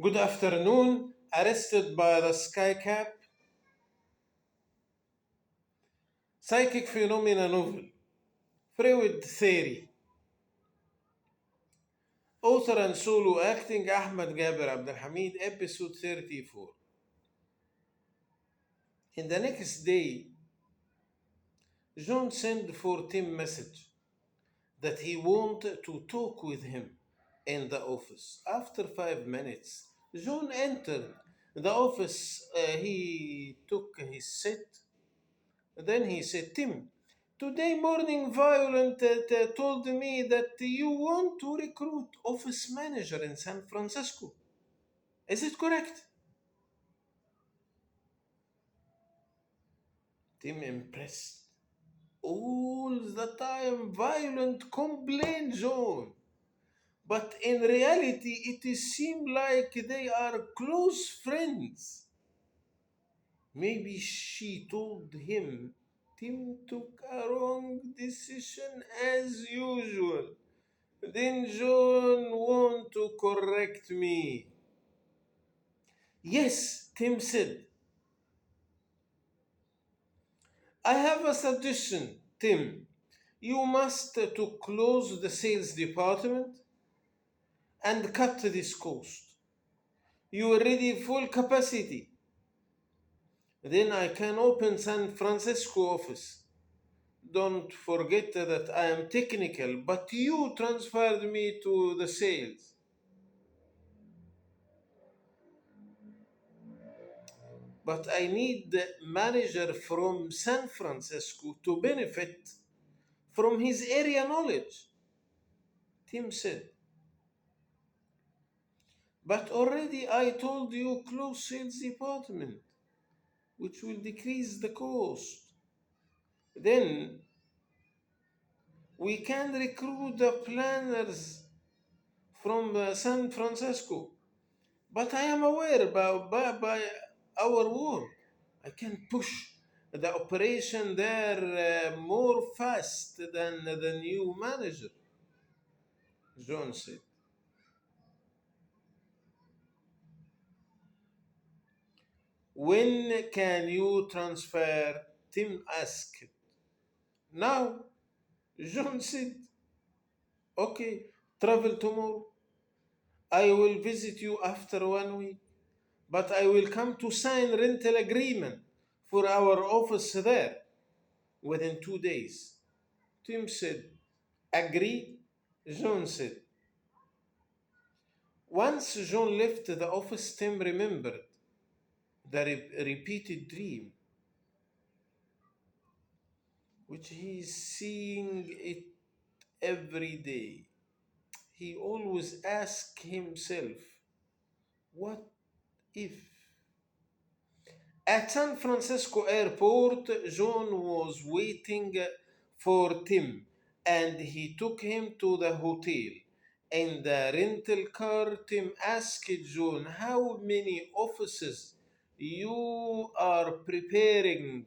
Good afternoon. Arrested by the sky cap. Psychic phenomena novel. Frued theory. Author and solo acting Ahmed, Gaber, abdelhamid, episode 34. In the next day, John sent for Tim message that he wanted to talk with him in the office. After 5 minutes, John entered the office. He took his seat. Then he said, Tim, today morning Violent told me that you want to recruit office manager in San Francisco. Is it correct? Tim impressed. All the time Violent complained John. But in reality it seemed like they are close friends. Maybe she told him Tim took a wrong decision as usual. Then John want to correct me. Yes, Tim said. I have a suggestion, Tim. You must to close the sales department and cut this cost. You already full capacity. Then I can open San Francisco office. Don't forget that I am technical, but you transferred me to the sales. But I need the manager from San Francisco to benefit from his area knowledge. Tim said, but already I told you close sales department, which will decrease the cost. Then we can recruit the planners from San Francisco. But I am aware by our work, I can push the operation there more fast than the new manager, John said. When can you transfer? Tim asked. Now, John said. Okay, travel tomorrow. I will visit you after 1 week, but I will come to sign rental agreement for our office there within 2 days. Tim said, agree? John said. Once John left the office, Tim remembered the repeated dream, which he is seeing it every day. He always asks himself, what if? At San Francisco airport, John was waiting for Tim and he took him to the hotel. In the rental car, Tim asked John how many offices you are preparing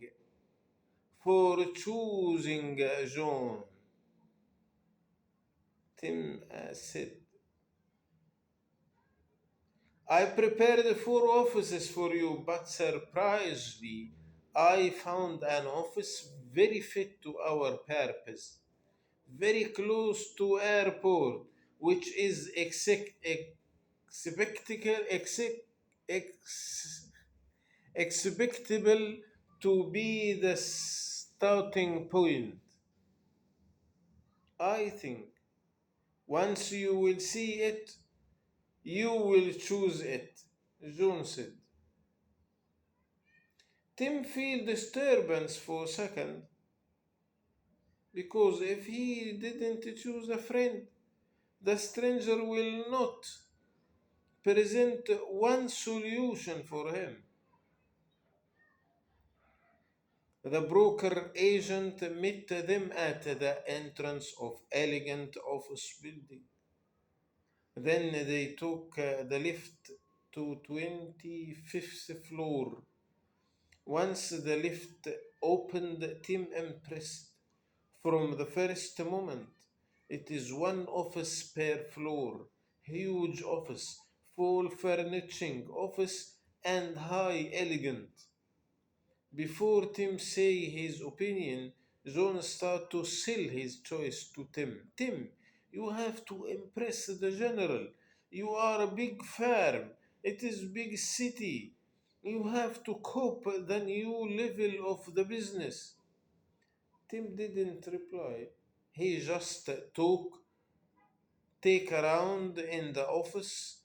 for choosing John. Tim said, I prepared 4 offices for you, but surprisingly, I found an office very fit to our purpose, very close to airport, which is expectable to be the starting point. I think once you will see it, you will choose it, John said. Tim feel disturbance for a second because if he didn't choose a friend, the stranger will not present one solution for him. The broker agent met them at the entrance of elegant office building. Then they took the lift to 25th floor. Once the lift opened, Tim impressed from the first moment. It is one office per floor, huge office, full furnishing office and high elegant. Before Tim say his opinion, John start to sell his choice to Tim. Tim, you have to impress the general. You are a big firm. It is big city. You have to cope the new level of the business. Tim didn't reply. He just take around in the office,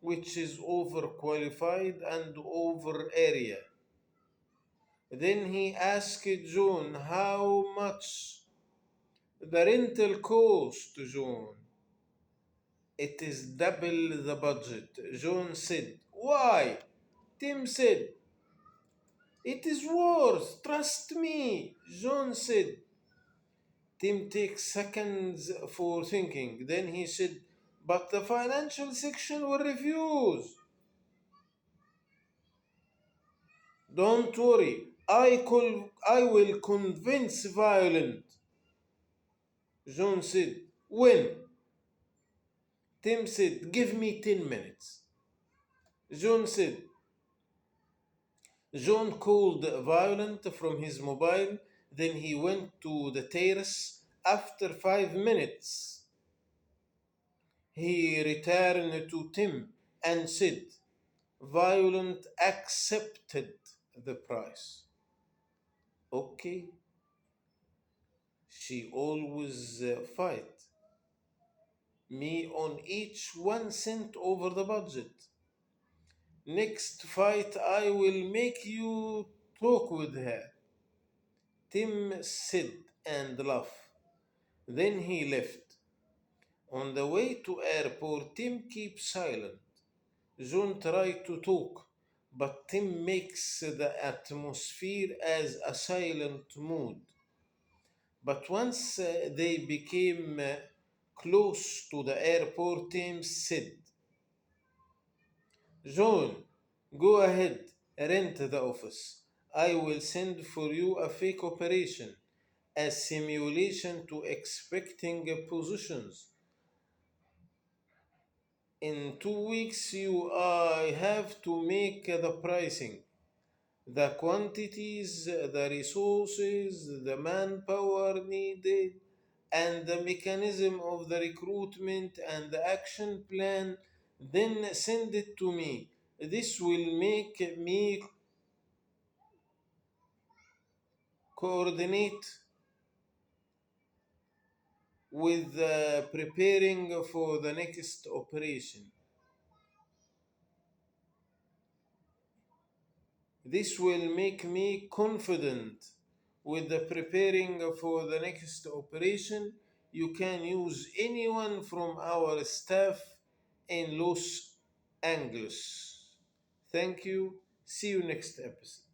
which is overqualified and over area. Then he asked John how much the rental cost. John, it is double the budget. John said, why? Tim said, it is worth, trust me. John said, Tim takes seconds for thinking. Then he said, but the financial section will refuse. Don't worry, I will convince Violent. John said, when? Tim said, give me 10 minutes. John said, John called Violent from his mobile, then he went to the terrace. After 5 minutes, he returned to Tim and said, Violent accepted the price. Okay, she always fight me on each 1 cent over the budget. Next fight, I will make you talk with her. Tim said and laughed. Then he left. On the way to airport, Tim keeps silent. John tried to talk, but Tim makes the atmosphere as a silent mood. But once they became close to the airport, Tim said, John, go ahead, rent the office. I will send for you a fake operation, a simulation to expecting positions. In 2 weeks, I have to make the pricing, the quantities, the resources, the manpower needed, and the mechanism of the recruitment and the action plan. Then send it to me. This will make me coordinate with preparing for the next operation. This will make me confident with the preparing for the next operation. You can use anyone from our staff in Los Angeles. Thank you. See you next episode.